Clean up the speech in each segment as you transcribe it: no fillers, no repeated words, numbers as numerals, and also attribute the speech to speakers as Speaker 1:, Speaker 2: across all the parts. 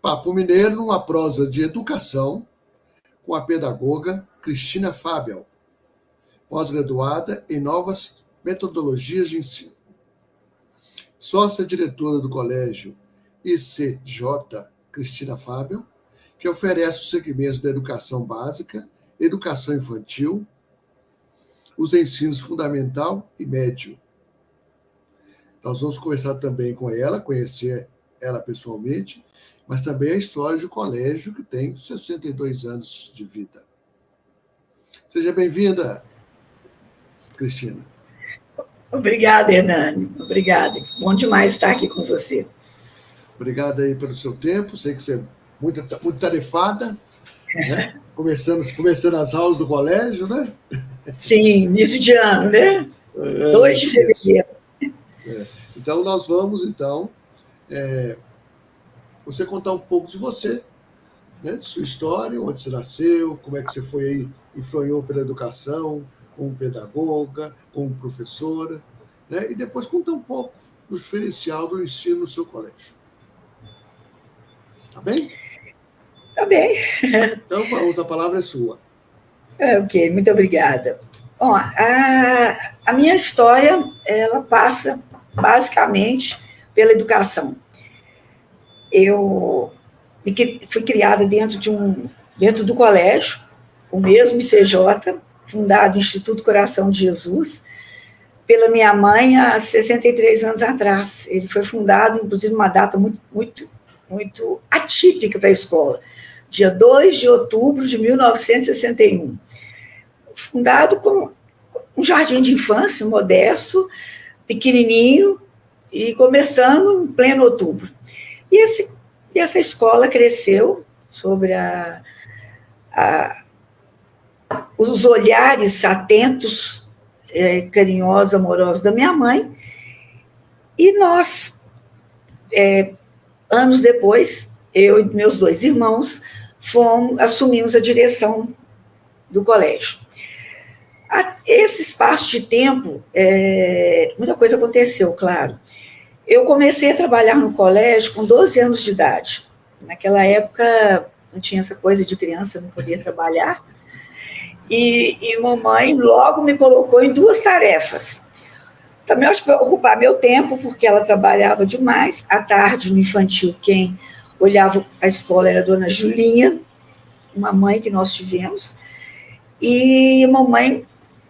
Speaker 1: Papo Mineiro, uma prosa de educação, com a pedagoga Cristina Fábio, pós-graduada em novas metodologias de ensino. Sócia-diretora do Colégio ICJ, Cristina Fábio, que oferece os segmentos da educação básica, educação infantil, os ensinos fundamental e médio. Nós vamos conversar também com ela, conhecer ela pessoalmente, mas também a história de um colégio que tem 62 anos de vida. Seja bem-vinda, Cristina.
Speaker 2: Obrigada, Hernani. Obrigada. Bom demais estar aqui com você.
Speaker 1: Obrigado aí pelo seu tempo. Sei que você é muito tarefada, né? Começando as aulas do colégio, né?
Speaker 2: Sim, início de ano, né? 2 de fevereiro.
Speaker 1: Então, nós vamos, você contar um pouco de você, né? De sua história, onde você nasceu, como é que você foi aí, influenciou pela educação, como pedagoga, como professora, né? E depois contar um pouco do diferencial do ensino no seu colégio. Tá bem?
Speaker 2: Tá bem.
Speaker 1: Então, vamos, a palavra é sua.
Speaker 2: Ok, muito obrigada. Bom, a minha história, ela passa basicamente pela educação. Eu fui criada dentro do colégio, o mesmo ICJ, fundado Instituto Coração de Jesus, pela minha mãe há 63 anos atrás. Ele foi fundado, inclusive, numa data muito atípica para a escola, dia 2 de outubro de 1961. Fundado com um jardim de infância modesto, pequenininho, e começando em pleno outubro. E essa escola cresceu sobre os olhares atentos, carinhosos, amorosos da minha mãe, e nós, anos depois, eu e meus 2 irmãos assumimos a direção do colégio. Esse espaço de tempo, muita coisa aconteceu, claro. Eu comecei a trabalhar no colégio com 12 anos de idade. Naquela época, não tinha essa coisa de criança, não podia trabalhar. E mamãe logo me colocou em 2 tarefas. Também acho para ocupar meu tempo, porque ela trabalhava demais. À tarde, no infantil, quem olhava a escola era a dona Julinha, uma mãe que nós tivemos. E mamãe,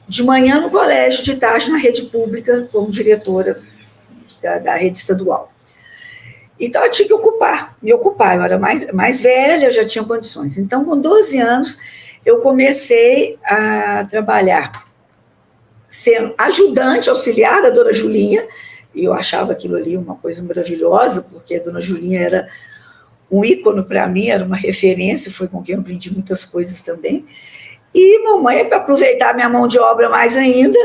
Speaker 2: de manhã no colégio, de tarde na rede pública, como diretora da rede estadual. Então, eu tinha que me ocupar. Eu era mais velha, já tinha condições. Então, com 12 anos, eu comecei a trabalhar sendo ajudante auxiliar da dona Julinha, e eu achava aquilo ali uma coisa maravilhosa, porque a dona Julinha era um ícone para mim, era uma referência, foi com quem eu aprendi muitas coisas também. E mamãe, para aproveitar minha mão de obra mais ainda,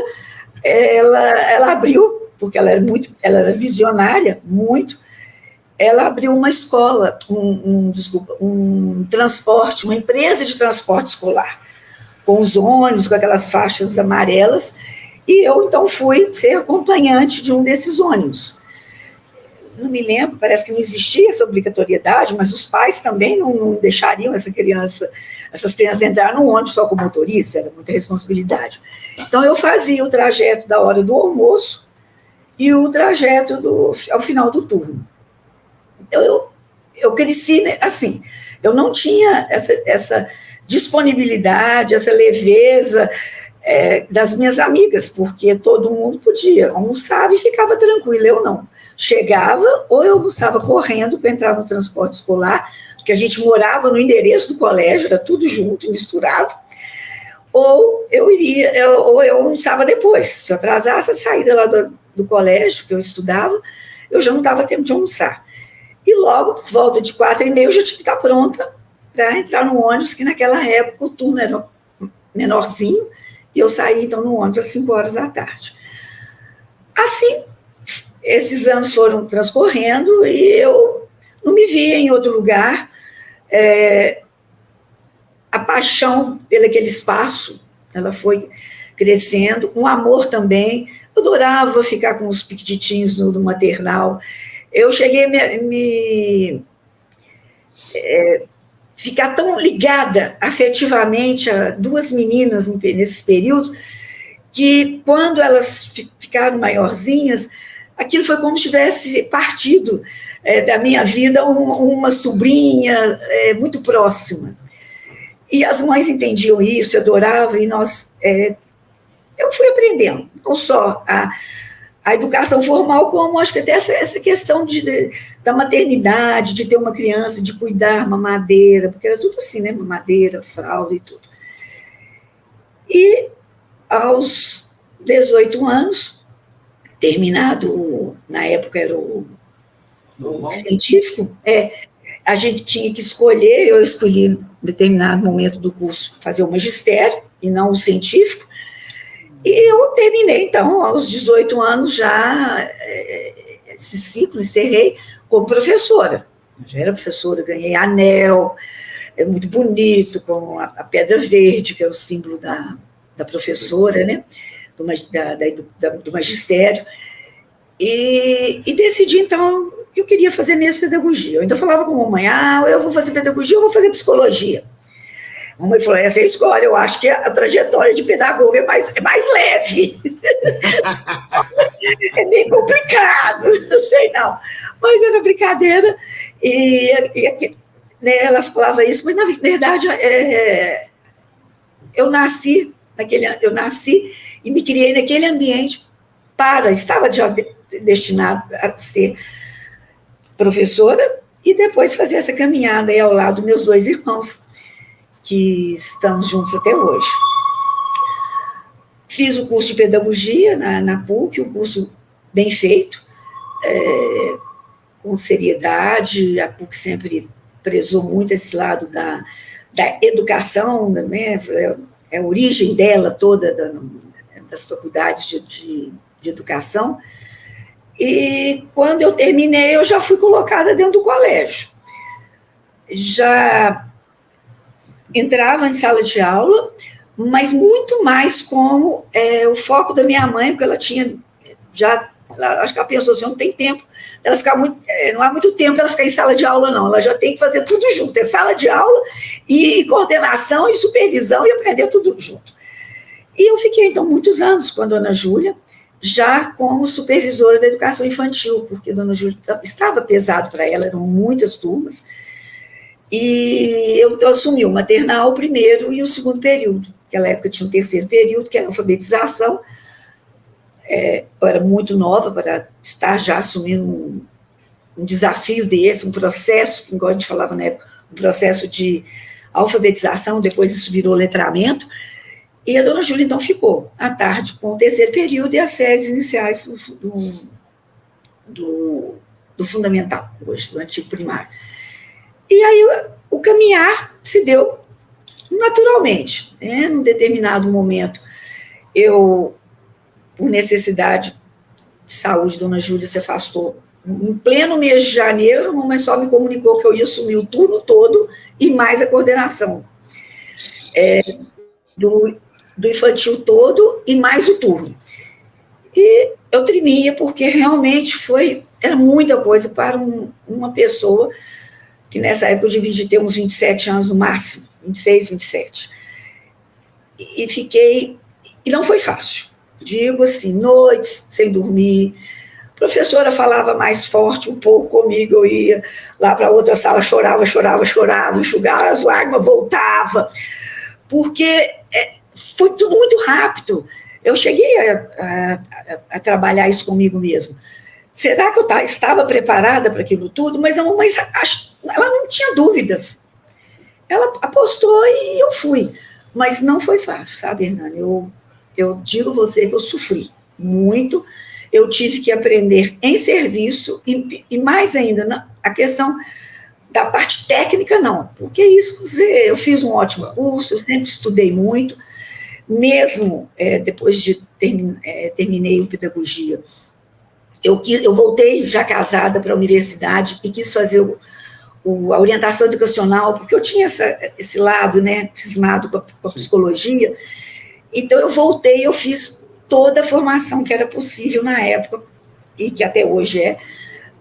Speaker 2: ela abriu, porque ela era visionária, muito, ela abriu uma escola, um transporte, uma empresa de transporte escolar, com os ônibus, com aquelas faixas amarelas, e eu, então, fui ser acompanhante de um desses ônibus. Não me lembro, parece que não existia essa obrigatoriedade, mas os pais também não deixariam essas crianças entrarem no ônibus só com motorista, era muita responsabilidade. Então, eu fazia o trajeto da hora do almoço e o trajeto ao final do turno. Então, eu cresci assim, eu não tinha essa disponibilidade, essa leveza das minhas amigas, porque todo mundo podia, almoçava e ficava tranquilo, eu não. Chegava, ou eu almoçava correndo para entrar no transporte escolar, porque a gente morava no endereço do colégio, era tudo junto e misturado, ou eu almoçava depois. Se eu atrasasse a saída lá do colégio, que eu estudava, eu já não dava tempo de almoçar. E logo, por volta de 4h30, eu já tinha que estar pronta para entrar no ônibus, que naquela época o turno era menorzinho, e eu saí, então, no ônibus às 5h da tarde. Assim, esses anos foram transcorrendo e eu não me via em outro lugar. A paixão pelo aquele espaço, ela foi crescendo, um amor também Eu adorava ficar com os piquititinhos no maternal. Eu cheguei a ficar tão ligada afetivamente a duas meninas nesses períodos, que quando elas ficaram maiorzinhas, aquilo foi como se tivesse partido da minha vida uma sobrinha muito próxima. E as mães entendiam isso, adoravam, e eu fui aprendendo, não só a educação formal, como acho que até essa questão da maternidade, de ter uma criança, de cuidar, mamadeira, porque era tudo assim, né? Mamadeira, fralda e tudo. E aos 18 anos, terminado, na época era o científico, a gente tinha que escolher, eu escolhi em determinado momento do curso fazer o magistério e não o científico, e eu terminei, então, aos 18 anos já esse ciclo, encerrei como professora. Eu já era professora, ganhei anel, muito bonito, com a pedra verde, que é o símbolo da professora, né, do magistério, e decidi, então, que eu queria fazer mesmo pedagogia. Eu ainda falava com a mamãe, eu vou fazer pedagogia, eu vou fazer psicologia. A mamãe falou, essa é a escolha, eu acho que a trajetória de pedagogo é mais leve. É bem complicado, não sei não. Mas era brincadeira, né, ela falava isso, mas na verdade eu nasci e me criei naquele ambiente estava já destinado a ser professora e depois fazer essa caminhada aí ao lado dos meus dois irmãos, que estamos juntos até hoje. Fiz o curso de pedagogia na PUC, um curso bem feito, com seriedade. A PUC sempre prezou muito esse lado da educação, né? É a origem dela toda, das faculdades de educação. E quando eu terminei, eu já fui colocada dentro do colégio. Já entrava em sala de aula, mas muito mais como o foco da minha mãe, porque ela tinha acho que ela pensou assim, não tem tempo, ela ficar não há muito tempo ela ficar em sala de aula, não, ela já tem que fazer tudo junto, sala de aula e coordenação e supervisão e aprender tudo junto. E eu fiquei, então, muitos anos com a dona Júlia, já como supervisora da educação infantil, porque a dona Júlia estava pesado para ela, eram muitas turmas, e eu assumi o maternal, o primeiro e o segundo período. Naquela época tinha um terceiro período, que era alfabetização. Eu era muito nova para estar já assumindo um desafio desse, um processo, igual a gente falava na época, um processo de alfabetização, depois isso virou letramento, e a dona Júlia, então, ficou à tarde com o terceiro período e as séries iniciais do fundamental, hoje, do antigo primário. E aí o caminhar se deu naturalmente, né? Num determinado momento, por necessidade de saúde, dona Júlia se afastou. Em pleno mês de janeiro, a mamãe só me comunicou que eu ia assumir o turno todo e mais a coordenação do infantil todo e mais o turno. E eu tremia, porque realmente era muita coisa para uma pessoa que nessa época eu devia ter uns 27 anos no máximo, 26, 27. E fiquei... E não foi fácil. Digo assim, noites sem dormir. A professora falava mais forte um pouco comigo, eu ia lá para outra sala, chorava, enxugava as lágrimas, voltava. Porque foi tudo muito rápido. Eu cheguei a trabalhar isso comigo mesmo. Será que eu estava preparada para aquilo tudo? Mas a mamãe, ela não tinha dúvidas. Ela apostou e eu fui. Mas não foi fácil, sabe, Hernani? Eu digo a você que eu sofri muito. Eu tive que aprender em serviço e mais ainda, a questão da parte técnica, não. Porque isso, eu fiz um ótimo curso, eu sempre estudei muito. Mesmo depois de terminei a pedagogia, eu voltei já casada para a universidade e quis fazer a orientação educacional, porque eu tinha esse lado, né, cismado com a psicologia. Então eu voltei, eu fiz toda a formação que era possível na época, e que até hoje é,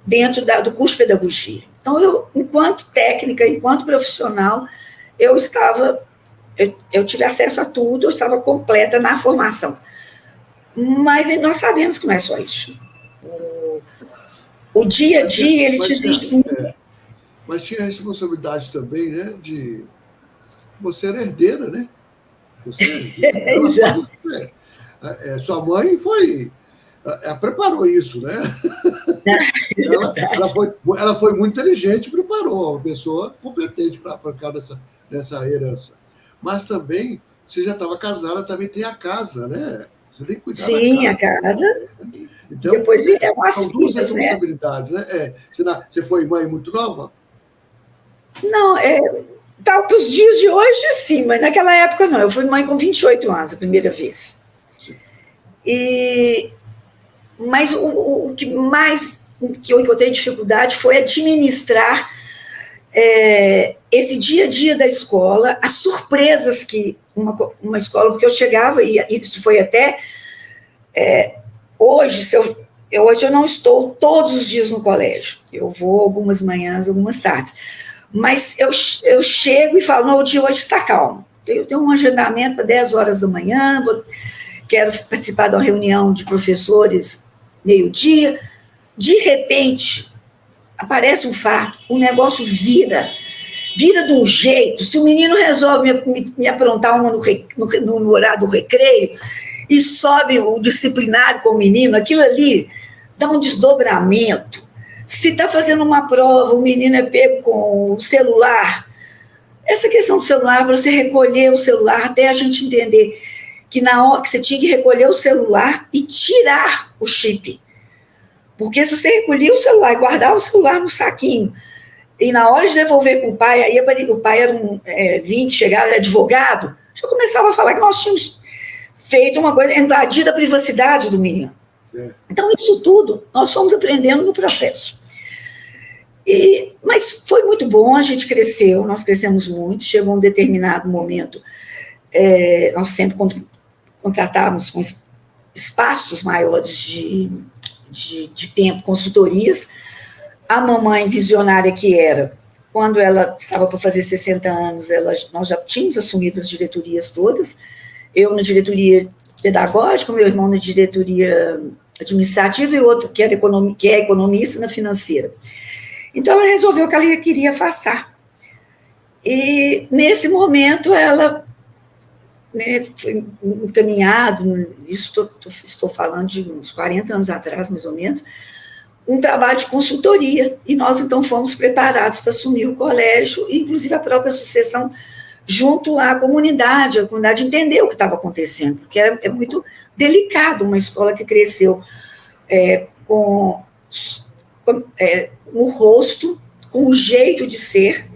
Speaker 2: dentro do curso de pedagogia. Então, eu, enquanto técnica, enquanto profissional, eu tive acesso a tudo, eu estava completa na formação. Mas nós sabemos que não é só isso. O dia a dia, ele te exige muito.
Speaker 1: Mas tinha a responsabilidade também, né, de... Você era herdeira, né? Você era herdeira. Sua mãe ela preparou isso, né? Ela foi muito inteligente e preparou uma pessoa competente para ficar nessa herança. Mas também, você já estava casada, também tem a casa, né? Você tem que cuidar da casa.
Speaker 2: Sim, a casa.
Speaker 1: Então,
Speaker 2: depois
Speaker 1: são duas responsabilidades, né? Você foi mãe muito nova?
Speaker 2: Não, para os dias de hoje, sim, mas naquela época não. Eu fui mãe com 28 anos, a primeira vez.
Speaker 1: Sim.
Speaker 2: Mas o que mais que eu encontrei dificuldade foi administrar esse dia a dia da escola, as surpresas que uma escola, porque eu chegava, e isso foi até hoje, hoje eu não estou todos os dias no colégio, eu vou algumas manhãs, algumas tardes, mas eu chego e falo, não, o dia hoje está calmo, eu tenho um agendamento para 10 horas da manhã, quero participar de uma reunião de professores meio-dia, de repente aparece um fato, o negócio vira de um jeito. Se o menino resolve me aprontar uma no horário do recreio e sobe o disciplinário com o menino, aquilo ali dá um desdobramento. Se está fazendo uma prova, o menino é pego com o celular. Essa questão do celular, para você recolher o celular, até a gente entender que na hora que você tinha que recolher o celular e tirar o chip. Porque se você recolhia o celular e guardava o celular no saquinho, e na hora de devolver para o pai, aí o pai era 20, chegava, era advogado, já começava a falar que nós tínhamos feito uma coisa, invadido a privacidade do menino. Então, isso tudo nós fomos aprendendo no processo. Mas foi muito bom, a gente cresceu, nós crescemos muito, chegou um determinado momento, nós sempre contratávamos com espaços maiores de tempo, consultorias. A mamãe visionária que era, quando ela estava para fazer 60 anos, nós já tínhamos assumido as diretorias todas, eu na diretoria pedagógica, meu irmão na diretoria administrativa e o outro que é economista na financeira. Então, ela resolveu que ela queria afastar. E, nesse momento, ela foi encaminhado, isso estou falando de uns 40 anos atrás, mais ou menos, um trabalho de consultoria, e nós, então, fomos preparados para assumir o colégio, e, inclusive, a própria sucessão junto à comunidade, a comunidade entendeu o que estava acontecendo, porque é muito delicado uma escola que cresceu com o rosto, com o jeito de ser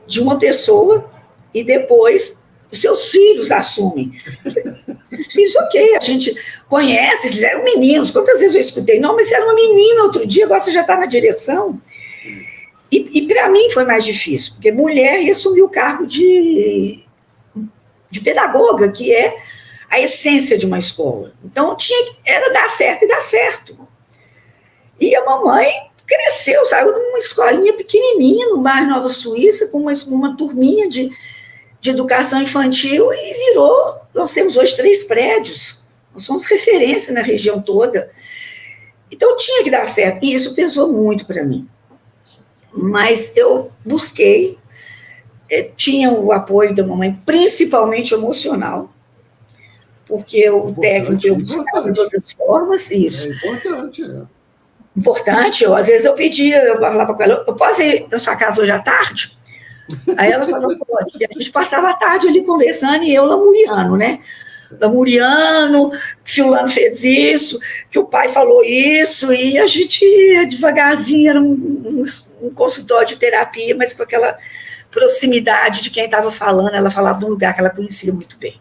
Speaker 2: de uma pessoa, e depois os seus filhos assumem. Esses filhos, ok, a gente conhece, eles eram meninos. Quantas vezes eu escutei? Não, mas você era uma menina outro dia, agora você já está na direção. E para mim foi mais difícil, porque mulher ia assumir o cargo de pedagoga, que é a essência de uma escola. Então, era dar certo e dar certo. E a mamãe cresceu, saiu de uma escolinha pequenininha, no bairro Nova Suíça, com uma turminha de educação infantil, e virou, nós temos hoje 3 prédios, nós somos referência na região toda. Então, tinha que dar certo, e isso pesou muito para mim. Mas eu busquei, tinha o apoio da mamãe, principalmente emocional, porque o técnico eu buscava de outras formas, isso.
Speaker 1: É importante,
Speaker 2: Importante, às vezes eu pedia, eu falava com ela, eu posso ir na sua casa hoje à tarde? Aí ela falou, pode. E a gente passava a tarde ali conversando, e eu lamuriano, né? Lamuriano, que fulano fez isso, que o pai falou isso, e a gente ia devagarzinho, era um consultório de terapia, mas com aquela proximidade de quem estava falando, ela falava de um lugar que ela conhecia muito bem.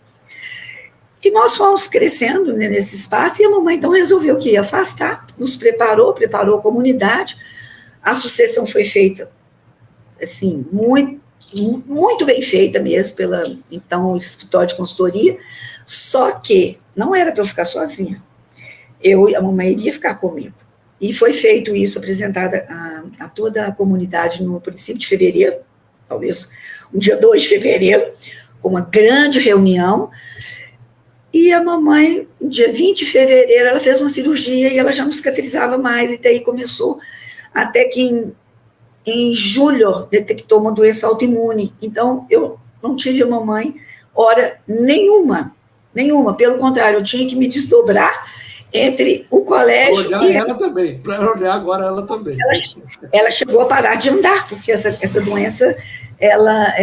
Speaker 2: E nós fomos crescendo, né, nesse espaço, e a mamãe então resolveu que ia afastar, nos preparou a comunidade, a sucessão foi feita, assim, muito bem feita mesmo, pela, então, o escritório de consultoria, só que não era para eu ficar sozinha. A mamãe iria ficar comigo. E foi feito isso, apresentada a toda a comunidade no princípio de fevereiro, talvez um dia 2 de fevereiro, com uma grande reunião. E a mamãe, no dia 20 de fevereiro, ela fez uma cirurgia e ela já não cicatrizava mais, e daí começou, até que em julho detectou uma doença autoimune. Então, eu não tive a mamãe hora nenhuma, pelo contrário, eu tinha que me desdobrar entre o colégio
Speaker 1: e ela também, para olhar agora ela também.
Speaker 2: Ela chegou a parar de andar, porque essa doença, ela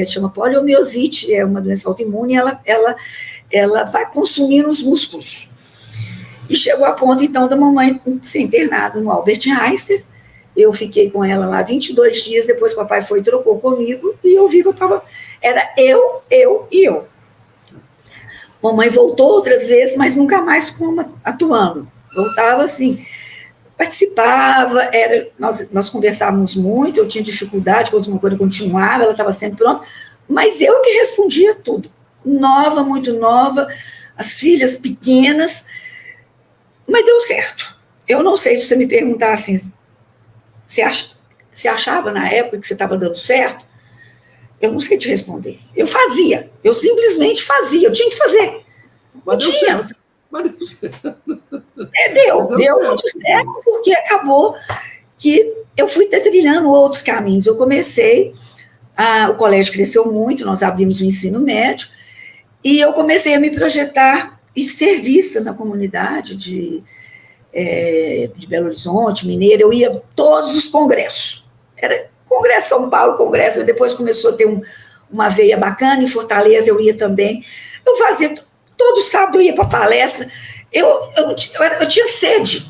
Speaker 2: chama poliomielite, é uma doença autoimune, ela vai consumindo os músculos. E chegou a ponto, então, da mamãe ser internada no Albert Einstein. Eu fiquei com ela lá 22 dias, depois o papai foi e trocou comigo, e eu vi que era eu e eu. Mamãe voltou outras vezes, mas nunca mais atuando. Voltava assim, participava, nós conversávamos muito, eu tinha dificuldade, quando uma coisa continuava, ela estava sempre pronta, mas eu que respondia tudo. Nova, muito nova, as filhas pequenas, mas deu certo. Eu não sei se você me perguntar assim, você achava na época que você estava dando certo? Eu não sei te responder. Eu simplesmente fazia, eu tinha que fazer.
Speaker 1: Mas deu certo.
Speaker 2: Deu muito certo, porque acabou que eu fui trilhando outros caminhos. Eu comecei, o colégio cresceu muito, nós abrimos o ensino médio, e eu comecei a me projetar e ser vista na comunidade de Belo Horizonte, Mineiro. Eu ia a todos os congressos. Era Congresso São Paulo, Congresso, depois começou a ter uma veia bacana, em Fortaleza eu ia também. Eu fazia, todo sábado eu ia para palestra, eu tinha sede,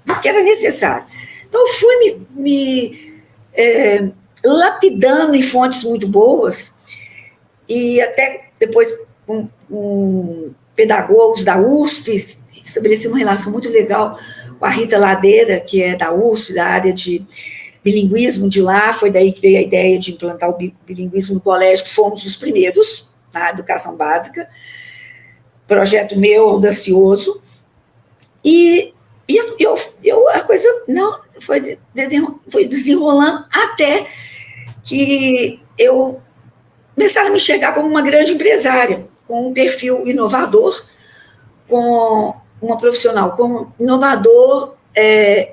Speaker 2: porque era necessário. Então eu fui me lapidando em fontes muito boas, e até depois com pedagogos da USP, estabeleci uma relação muito legal com a Rita Ladeira, que é da USP, da área de bilinguismo de lá. Foi daí que veio a ideia de implantar o bilinguismo no colégio, que fomos os primeiros na educação básica, projeto meu, audacioso, e a coisa não foi desenrolando até que eu começaram a me enxergar como uma grande empresária, com um perfil inovador, com uma profissional como inovador,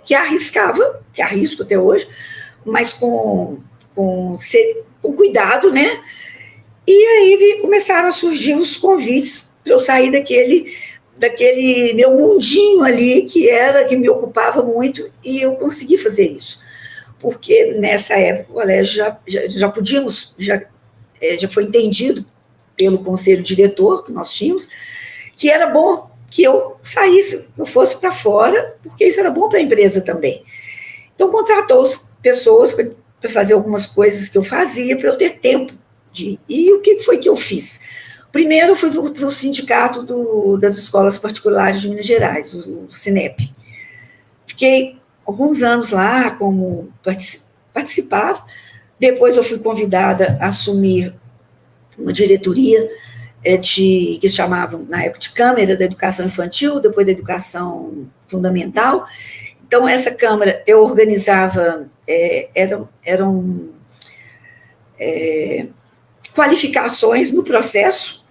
Speaker 2: que arrisco até hoje, mas com cuidado, né? E aí começaram a surgir os convites para eu sair daquele meu mundinho ali, que me ocupava muito, e eu consegui fazer isso. Porque nessa época o colégio já podíamos, já foi entendido pelo conselho diretor que nós tínhamos, que era bom que eu saísse, eu fosse para fora, porque isso era bom para a empresa também. Então, contratou pessoas para fazer algumas coisas que eu fazia, para eu ter tempo de... E o que foi que eu fiz? Primeiro, eu fui para o sindicato das escolas particulares de Minas Gerais, o Sinep. Fiquei alguns anos lá como participava. Depois eu fui convidada a assumir uma diretoria que se chamavam, na época, de Câmara da Educação Infantil, depois da Educação Fundamental. Então, essa Câmara, eu organizava, eram qualificações no processo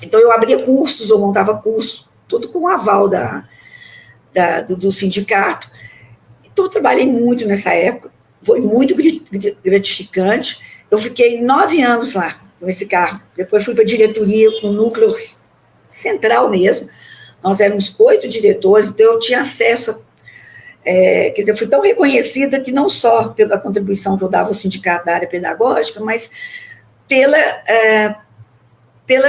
Speaker 2: então, eu abria cursos, eu montava curso, tudo com o aval do sindicato. Então, eu trabalhei muito nessa época, foi muito gratificante. Eu fiquei 9 anos lá, com esse cargo. Depois fui para a diretoria, com o núcleo central mesmo. Nós éramos 8 diretores, então eu tinha acesso quer dizer, eu fui tão reconhecida que não só pela contribuição que eu dava ao sindicato da área pedagógica, mas pela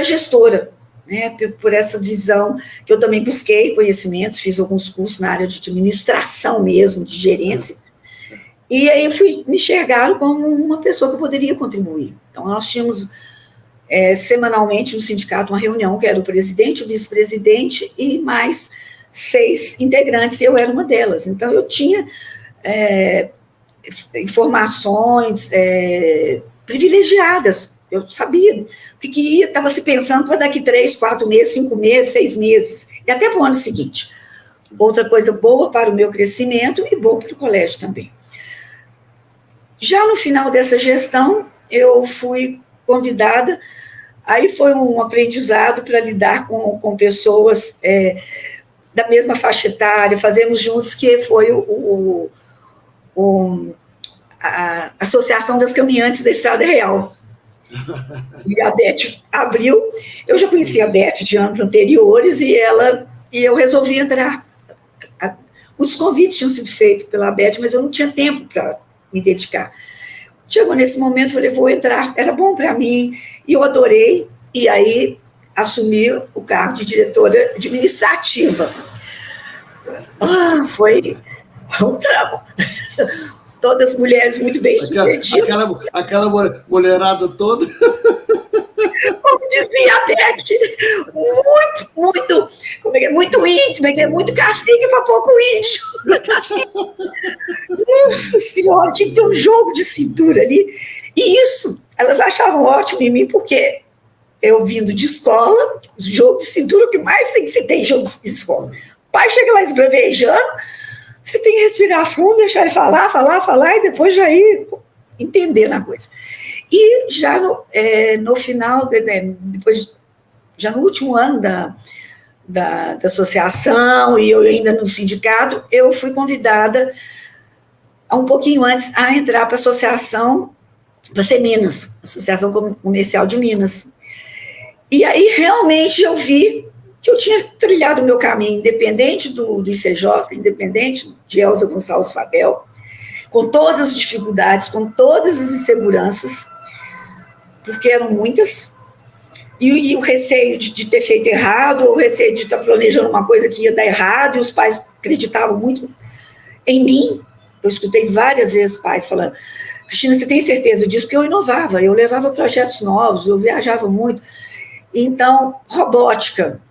Speaker 2: gestora, né, por essa visão, que eu também busquei conhecimentos, fiz alguns cursos na área de administração mesmo, de gerência, e aí me enxergaram como uma pessoa que eu poderia contribuir. Então, nós tínhamos semanalmente no sindicato uma reunião, que era o presidente, o vice-presidente e mais 6 integrantes, e eu era uma delas. Então, eu tinha informações privilegiadas Eu sabia o que estava se pensando para daqui 3, 4 meses, 5 meses, 6 meses, e até para o ano seguinte. Outra coisa boa para o meu crescimento e bom para o colégio também. Já no final dessa gestão, eu fui convidada, aí foi um aprendizado para lidar com pessoas da mesma faixa etária, fazemos juntos, que foi a Associação das Caminhantes da Estrada Real. E a Beth abriu, eu já conhecia a Beth de anos anteriores, e eu resolvi entrar. Muitos convites tinham sido feitos pela Beth, mas eu não tinha tempo para me dedicar. Chegou nesse momento, falei, vou entrar, era bom para mim, e eu adorei, e aí assumi o cargo de diretora administrativa. Foi um tranco. Todas mulheres muito bem-sucedidas.
Speaker 1: Aquela mulherada toda.
Speaker 2: Como dizia a Beth, muito íntima, muito cacique para pouco índio. Nossa Senhora, tinha que ter um jogo de cintura ali. E isso, elas achavam ótimo em mim, porque eu vindo de escola, jogo de cintura, o que mais tem que se ter jogo de escola. O pai chega lá esbravejando, você tem que respirar fundo, deixar ele falar, e depois já ir entendendo a coisa. E já no final, depois, já no último ano da associação, e eu ainda no sindicato, eu fui convidada, um pouquinho antes, a entrar para a associação, para ser Minas, Associação Comercial de Minas. E aí, realmente, eu vi que eu tinha trilhado o meu caminho, independente do ICJ, independente de Elza Gonçalves Fabel, com todas as dificuldades, com todas as inseguranças, porque eram muitas, e o receio de ter feito errado, o receio de estar planejando uma coisa que ia dar errado, e os pais acreditavam muito em mim. Eu escutei várias vezes pais falando, Cristina, você tem certeza disso? Porque eu inovava, eu levava projetos novos, eu viajava muito. Então, robótica,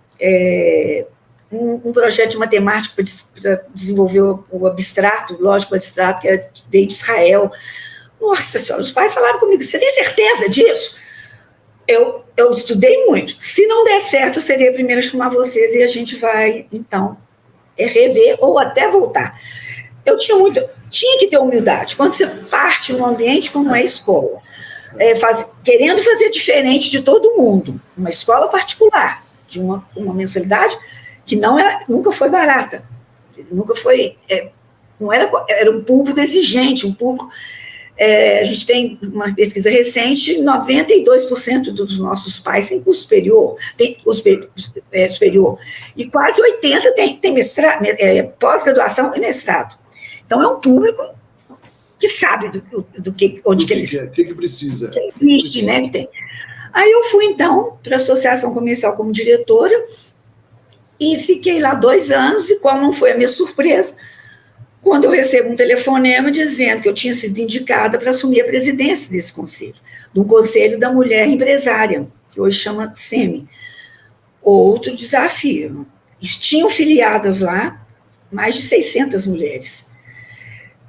Speaker 2: um projeto de matemática para desenvolver o abstrato, lógico abstrato, que veio de Israel. Nossa Senhora, os pais falaram comigo, você tem certeza disso? Eu estudei muito. Se não der certo, eu seria a primeira a chamar vocês e a gente vai, então, rever ou até voltar. Eu tinha que ter humildade. Quando você parte num ambiente como é a escola, querendo fazer diferente de todo mundo, uma escola particular, de uma mensalidade que nunca foi barata, nunca foi, era um público exigente, um público, a gente tem uma pesquisa recente, 92% dos nossos pais têm curso superior, superior, e quase 80% tem mestrado, pós-graduação e mestrado. Então, é um público que sabe onde que eles...
Speaker 1: O que precisa.
Speaker 2: Que existe, né? Que tem. Aí eu fui, então, para a Associação Comercial como diretora e fiquei lá 2 anos, e qual não foi a minha surpresa, quando eu recebo um telefonema dizendo que eu tinha sido indicada para assumir a presidência desse conselho, de um conselho da mulher empresária, que hoje chama SEMI. Outro desafio. Tinham filiadas lá mais de 600 mulheres.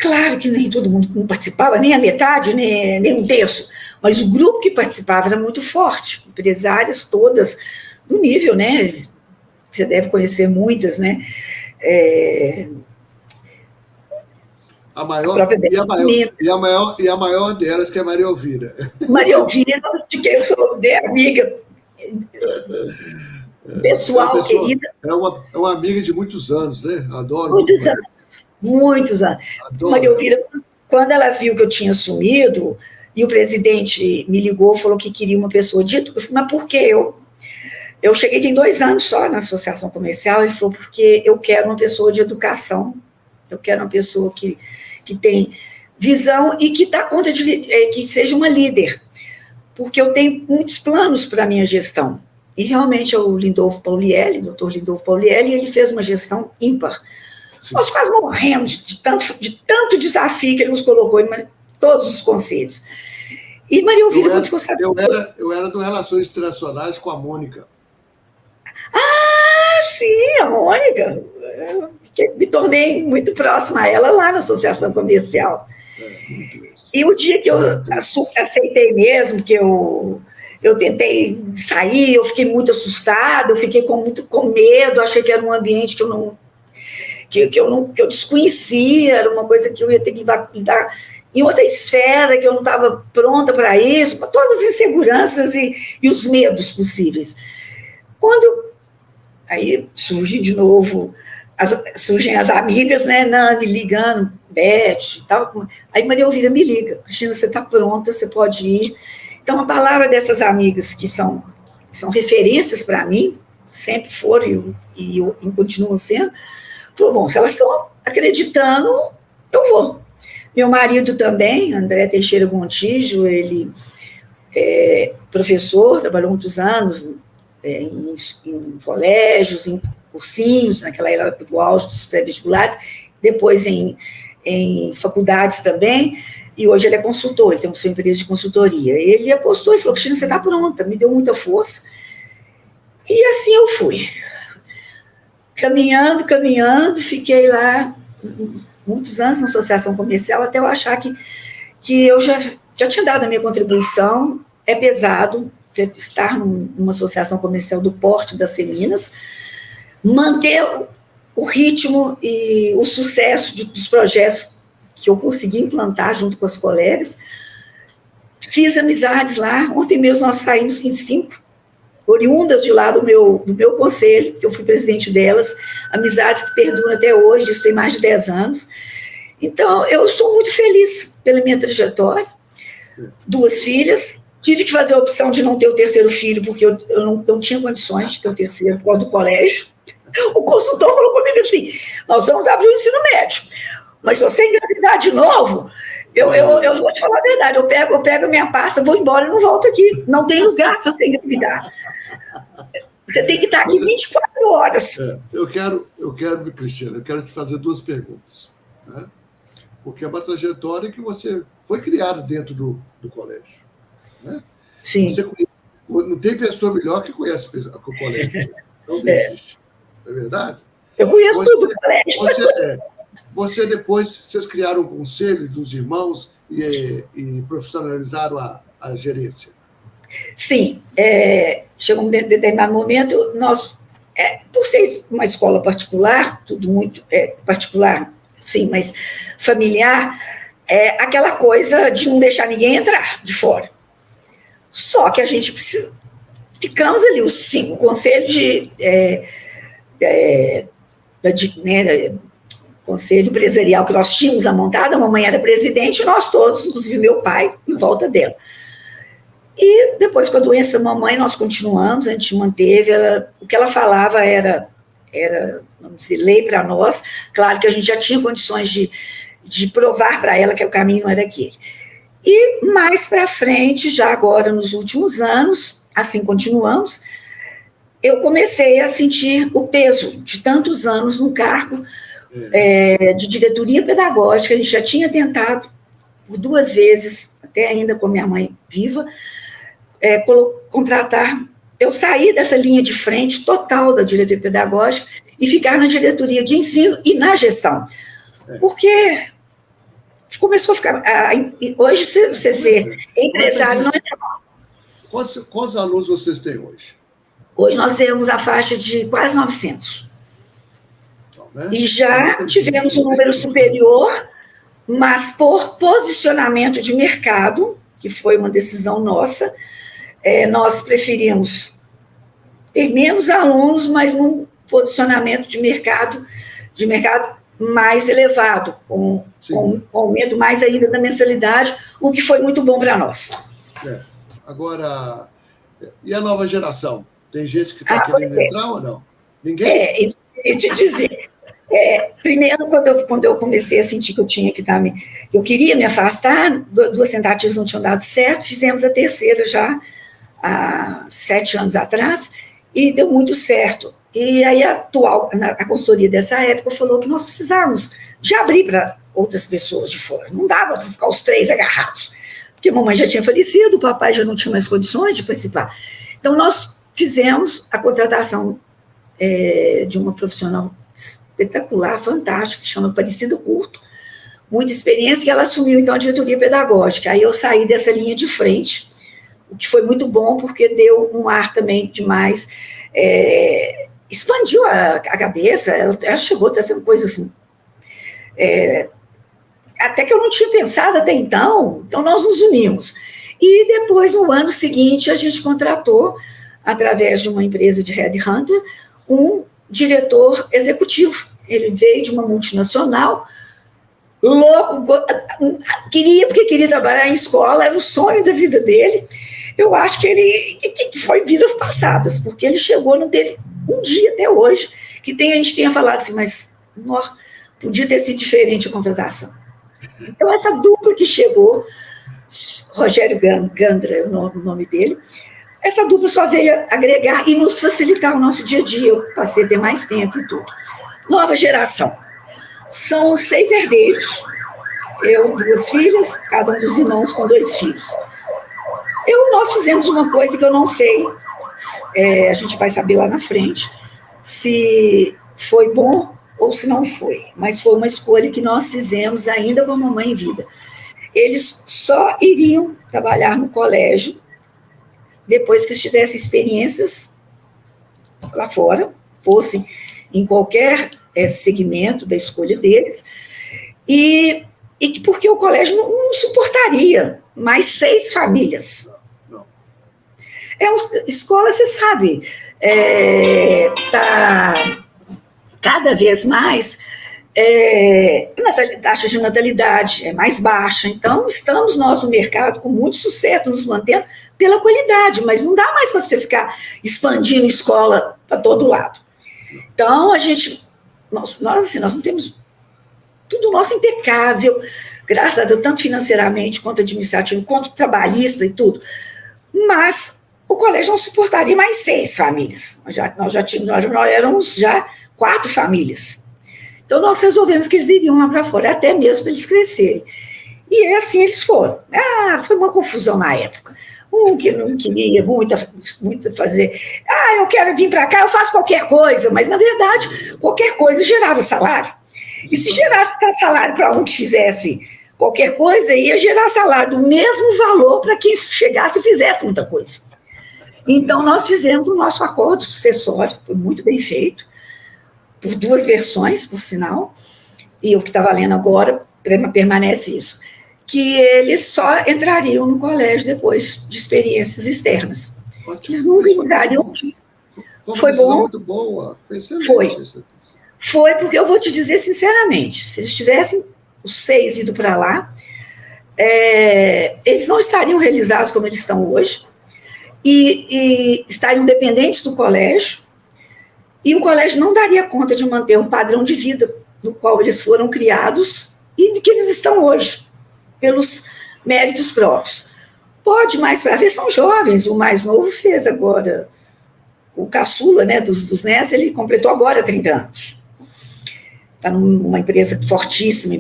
Speaker 2: Claro que nem todo mundo não participava, nem a metade, nem um terço, mas o grupo que participava era muito forte, empresárias todas do nível, né? Você deve conhecer muitas, né?
Speaker 1: A maior delas, que é Maria Elvira.
Speaker 2: Maria Elvira, de quem eu sou amiga pessoal, querida.
Speaker 1: É uma amiga de muitos anos, né? Adoro.
Speaker 2: Muitos anos.
Speaker 1: Adoro.
Speaker 2: Maria Elvira, quando ela viu que eu tinha assumido, e o presidente me ligou, falou que queria uma pessoa dita, eu falei, mas por que eu cheguei tem 2 anos só na associação comercial, ele falou, porque eu quero uma pessoa de educação, eu quero uma pessoa que tem visão e que dá conta que seja uma líder, porque eu tenho muitos planos para a minha gestão. E realmente é o Lindolfo Paulielli, doutor Lindolfo Paulielli, ele fez uma gestão ímpar. Sim. Nós quase morremos de tanto desafio que ele nos colocou em todos os conselhos. E Maria Elvira, quando ficou sabendo...
Speaker 1: Eu era do Relações Internacionais com a Mônica.
Speaker 2: Ah, sim, a Mônica. Me tornei muito próxima a ela lá na Associação Comercial.
Speaker 1: Muito isso.
Speaker 2: E o dia que eu aceitei mesmo, que eu tentei sair, eu fiquei muito assustada, eu fiquei muito com medo, achei que era um ambiente que eu desconhecia, era uma coisa que eu ia ter que lidar em outra esfera, que eu não estava pronta para isso, para todas as inseguranças e os medos possíveis. Aí surgem de novo, surgem as amigas, né, Nani ligando, Beth e tal. Aí Maria Elvira me liga, Cristina, você está pronta, você pode ir. Então, a palavra dessas amigas que são referências para mim, sempre foram e continuam sendo, falou, bom, se elas estão acreditando, eu vou. Meu marido também, André Teixeira Gontijo, ele é professor, trabalhou muitos anos em colégios, em cursinhos, naquela era do auge dos pré-vestibulares, depois em faculdades também, e hoje ele é consultor, ele tem sua empresa de consultoria. Ele apostou e falou, Cristina, você está pronta, me deu muita força. E assim eu fui. Caminhando, fiquei lá muitos anos na associação comercial, até eu achar que eu já tinha dado a minha contribuição. É pesado estar numa associação comercial do porte das Seminas, manter o ritmo e o sucesso dos projetos que eu consegui implantar junto com as colegas. Fiz amizades lá. Ontem mesmo nós saímos em 5, oriundas de lá do meu conselho, que eu fui presidente delas, amizades que perduram até hoje, isso tem mais de 10 anos. Então, eu sou muito feliz pela minha trajetória. 2 filhas, tive que fazer a opção de não ter o 3º filho, porque eu não tinha condições de ter o 3º por causa do colégio. O consultor falou comigo assim, nós vamos abrir o ensino médio, mas se você engravidar de novo, eu vou te falar a verdade, eu pego a minha pasta, vou embora e não volto aqui, não tem lugar para eu ter engravidar. Você tem que estar aqui 24 horas.
Speaker 1: Eu quero, Cristina, eu quero te fazer 2 perguntas, né? Porque é uma trajetória que você foi criada dentro do colégio, né?
Speaker 2: Sim.
Speaker 1: Não tem pessoa melhor que conhece o colégio, não existe, não é verdade?
Speaker 2: Eu conheço tudo o colégio.
Speaker 1: Você depois, vocês criaram um conselho dos irmãos e profissionalizaram a gerência.
Speaker 2: Sim, chegou um determinado momento, nós, por ser uma escola particular, tudo muito particular, sim, mas familiar, aquela coisa de não deixar ninguém entrar de fora. Só que a gente precisa... Ficamos ali, os 5 conselhos conselho empresarial que nós tínhamos montado, a mamãe era presidente, nós todos, inclusive meu pai, em volta dela. E depois, com a doença da mamãe, nós continuamos, a gente manteve, o que ela falava era, vamos dizer, lei para nós. Claro que a gente já tinha condições de provar para ela que o caminho era aquele. E mais para frente, já agora nos últimos anos, assim continuamos, eu comecei a sentir o peso de tantos anos no cargo de diretoria pedagógica. A gente já tinha tentado por 2 vezes, até ainda com minha mãe viva, contratar, eu sair dessa linha de frente total da diretoria pedagógica e ficar na diretoria de ensino e na gestão. Porque começou a ficar... hoje, você ser empresário não é fácil.
Speaker 1: Quantos alunos vocês têm hoje?
Speaker 2: Hoje nós temos a faixa de quase 900. Né? E já tivemos um número superior, mas por posicionamento de mercado, que foi uma decisão nossa, nós preferimos ter menos alunos, mas num posicionamento de mercado mais elevado, com um aumento mais ainda da mensalidade, o que foi muito bom para nós.
Speaker 1: Agora, e a nova geração? Tem gente que está querendo entrar ou não? Ninguém?
Speaker 2: Isso que eu queria te dizer. Primeiro, quando eu comecei a sentir que eu tinha que eu queria me afastar, 2 tentativas não tinham dado certo, fizemos a 3ª já, há 7 anos atrás, e deu muito certo. E aí a consultoria dessa época falou que nós precisávamos de abrir para outras pessoas de fora. Não dava para ficar os 3 agarrados, porque a mamãe já tinha falecido, o papai já não tinha mais condições de participar. Então, nós fizemos a contratação de uma profissional espetacular, fantástica, que chama Aparecida Curto, muita experiência, e ela assumiu, então, a diretoria pedagógica. Aí eu saí dessa linha de frente, o que foi muito bom, porque deu um ar também demais, expandiu a cabeça, ela chegou a ser uma coisa assim, até que eu não tinha pensado até então nós nos unimos. E depois, no ano seguinte, a gente contratou, através de uma empresa de headhunter, um diretor executivo. Ele veio de uma multinacional, louco, porque queria trabalhar em escola, era o sonho da vida dele. Eu acho que ele foi vidas passadas, porque ele chegou, não teve um dia até hoje, que a gente tenha falado assim, mas podia ter sido diferente a contratação. Então, essa dupla que chegou, Rogério Gandra é o nome dele, essa dupla só veio agregar e nos facilitar o nosso dia a dia. Eu passei a ter mais tempo e tudo. Nova geração. São 6 herdeiros, eu, 2 filhas, cada um dos irmãos com 2 filhos. Nós fizemos uma coisa que eu não sei, a gente vai saber lá na frente, se foi bom ou se não foi, mas foi uma escolha que nós fizemos ainda com a mamãe em vida. Eles só iriam trabalhar no colégio depois que tivessem experiências lá fora, fossem em qualquer segmento da escolha deles, e porque o colégio não suportaria mais 6 famílias. Escola, você sabe, está cada vez mais, a taxa de natalidade é mais baixa, então estamos nós no mercado com muito sucesso, nos mantendo pela qualidade, mas não dá mais para você ficar expandindo escola para todo lado. Então, nós não temos tudo nosso impecável, graças a Deus, tanto financeiramente, quanto administrativo, quanto trabalhista e tudo, mas o colégio não suportaria mais 6 famílias, nós éramos já 4 famílias. Então, nós resolvemos que eles iriam lá para fora, até mesmo para eles crescerem. E assim eles foram. Foi uma confusão na época. Um que não queria muito fazer, eu quero vir para cá, eu faço qualquer coisa, mas, na verdade, qualquer coisa gerava salário. E se gerasse salário para um que fizesse qualquer coisa, ia gerar salário do mesmo valor para quem chegasse e fizesse muita coisa. Então, nós fizemos o nosso acordo sucessório, foi muito bem feito, por 2 versões, por sinal, e o que está valendo agora permanece isso, que eles só entrariam no colégio depois de experiências externas.
Speaker 1: Ótimo.
Speaker 2: Eles nunca entrariam.
Speaker 1: Foi bom? Muito boa, foi excelente.
Speaker 2: Foi, porque eu vou te dizer sinceramente, se eles tivessem os 6 ido para lá, eles não estariam realizados como eles estão hoje, e estariam dependentes do colégio, e o colégio não daria conta de manter um padrão de vida no qual eles foram criados e de que eles estão hoje, pelos méritos próprios. Pode mais para ver, são jovens, o mais novo fez agora, o caçula, né, dos netos, ele completou agora 30 anos. Está numa empresa fortíssima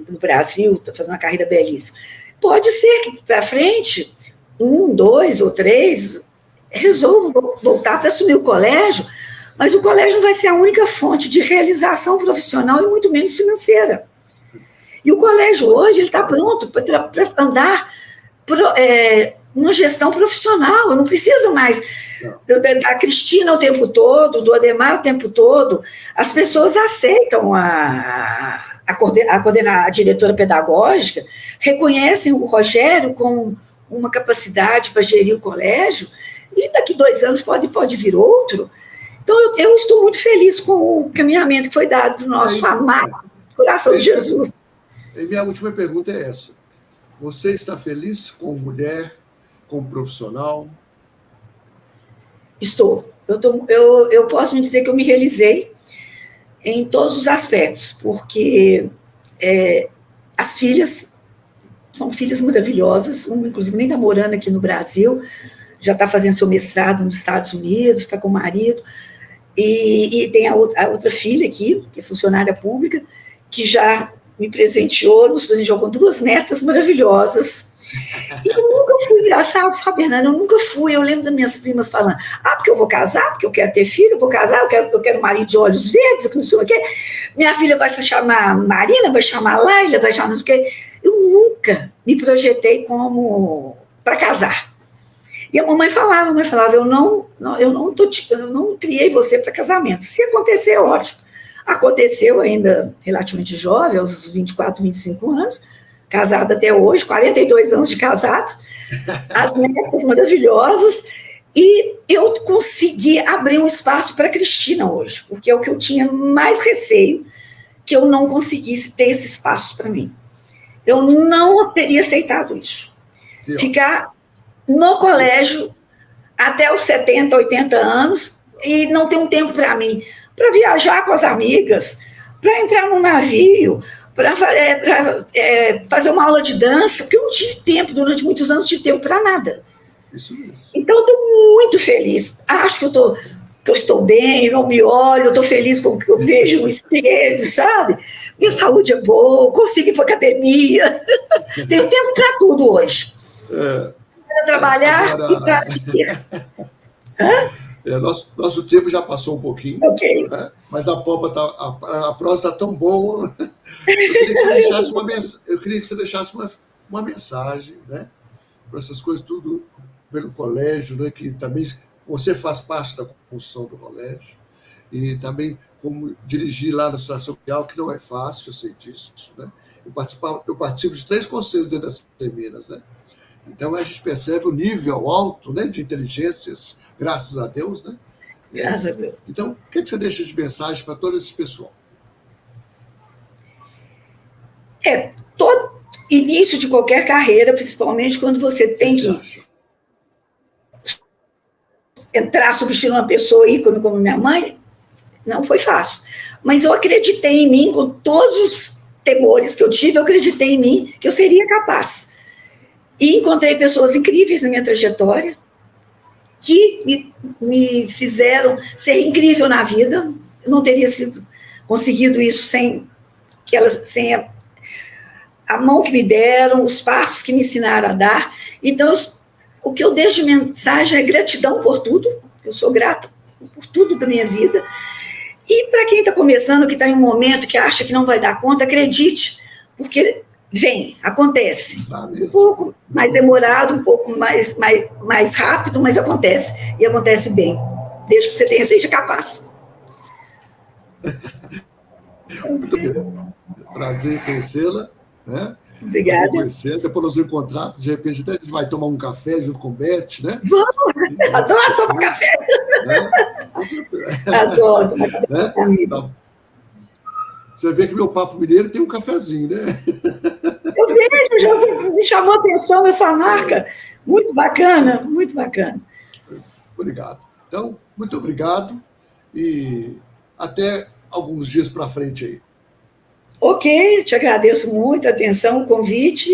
Speaker 2: no Brasil, está fazendo uma carreira belíssima. Pode ser que para frente, 1, 2 ou 3 resolvam voltar para assumir o colégio, mas o colégio não vai ser a única fonte de realização profissional e muito menos financeira. E o colégio hoje está pronto para andar uma gestão profissional, eu não preciso mais da Cristina o tempo todo, do Ademar o tempo todo. As pessoas aceitam a diretora pedagógica, reconhecem o Rogério com uma capacidade para gerir o colégio, e daqui 2 anos pode vir outro. Então, eu estou muito feliz com o caminhamento que foi dado para o nosso amado coração de Jesus.
Speaker 1: E minha última pergunta é essa. Você está feliz como mulher, como profissional?
Speaker 2: Estou. Eu posso me dizer que eu me realizei em todos os aspectos, porque as filhas são filhas maravilhosas, uma, inclusive, nem está morando aqui no Brasil, já está fazendo seu mestrado nos Estados Unidos, está com o marido, e tem a outra filha aqui, que é funcionária pública, que já nos presenteou com 2 netas maravilhosas. E eu nunca fui engraçado, sabe, Hernani? Eu nunca fui. Eu lembro das minhas primas falando: porque eu vou casar, porque eu quero ter filho, eu vou casar, eu quero um marido de olhos verdes, que não sei o quê. Minha filha vai chamar Marina, vai chamar Laila, vai chamar não sei o quê. Eu nunca me projetei como para casar. E a mamãe falava, eu não criei você para casamento. Se acontecer, ótimo. Aconteceu ainda relativamente jovem, aos 24, 25 anos, casada até hoje, 42 anos de casada, as netas maravilhosas, e eu consegui abrir um espaço para a Cristina hoje, porque é o que eu tinha mais receio, que eu não conseguisse ter esse espaço para mim. Eu não teria aceitado isso. Ficar no colégio até os 70, 80 anos e não ter um tempo para mim, para viajar com as amigas, para entrar num navio, para fazer uma aula de dança, porque eu não tive tempo, durante muitos anos não tive tempo para nada.
Speaker 1: Isso mesmo.
Speaker 2: Então, eu estou muito feliz. Acho que eu estou bem, eu me olho, eu estou feliz com o que eu vejo no espelho, sabe? Minha saúde é boa, consigo ir para academia. Tenho tempo para tudo hoje. Para trabalhar agora... e para viver.
Speaker 1: Nosso tempo já passou um pouquinho,
Speaker 2: okay.
Speaker 1: Né? Mas a prosa está tão boa. Eu queria que você deixasse uma mensagem, né? Para essas coisas tudo pelo colégio, né? Que também você faz parte da construção do colégio, e também como dirigir lá no Estação Social, que não é fácil, eu sei disso, né? Eu participo de 3 conselhos dentro das Minas, né? Então, a gente percebe o nível alto, né, de inteligências, graças a Deus, né?
Speaker 2: Graças a Deus.
Speaker 1: Então, o que você deixa de mensagem para todo esse pessoal?
Speaker 2: Todo início de qualquer carreira, principalmente quando você tem que entrar substituindo uma pessoa ícone como minha mãe, não foi fácil. Mas eu acreditei em mim, com todos os temores que eu tive, eu acreditei em mim que eu seria capaz. E encontrei pessoas incríveis na minha trajetória, que me fizeram ser incrível na vida. Eu não teria conseguido isso sem a mão que me deram, os passos que me ensinaram a dar. Então, o que eu deixo de mensagem é gratidão por tudo. Eu sou grata por tudo da minha vida. E para quem está começando, que está em um momento que acha que não vai dar conta, acredite, porque acontece. Um pouco mais demorado, um pouco mais rápido, mas acontece. E acontece bem, desde que você seja capaz.
Speaker 1: Muito bem. Prazer conhecê-la, né?
Speaker 2: Obrigada.
Speaker 1: Depois nós vamos encontrar, de repente até a gente vai tomar um café junto com o Beth, né?
Speaker 2: Vamos! Adoro tomar café! Né? Adoro tomar café com essa amiga.
Speaker 1: Você vê que meu Papo Mineiro tem um cafezinho, né?
Speaker 2: Eu vejo, já me chamou a atenção essa marca. Muito bacana, muito bacana.
Speaker 1: Obrigado. Então, muito obrigado e até alguns dias para frente aí.
Speaker 2: Ok, eu te agradeço muito a atenção, o convite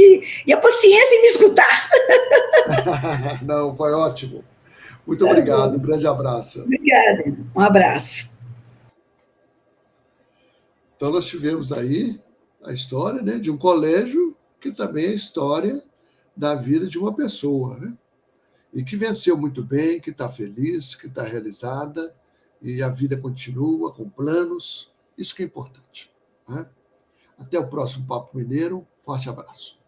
Speaker 2: e a paciência em me escutar.
Speaker 1: Não, foi ótimo. Muito obrigado, um grande abraço.
Speaker 2: Obrigada, um abraço.
Speaker 1: Então, nós tivemos aí a história, né, de um colégio, que também é a história da vida de uma pessoa, né? E que venceu muito bem, que está feliz, que está realizada, e a vida continua com planos, isso que é importante, né? Até o próximo Papo Mineiro, forte abraço.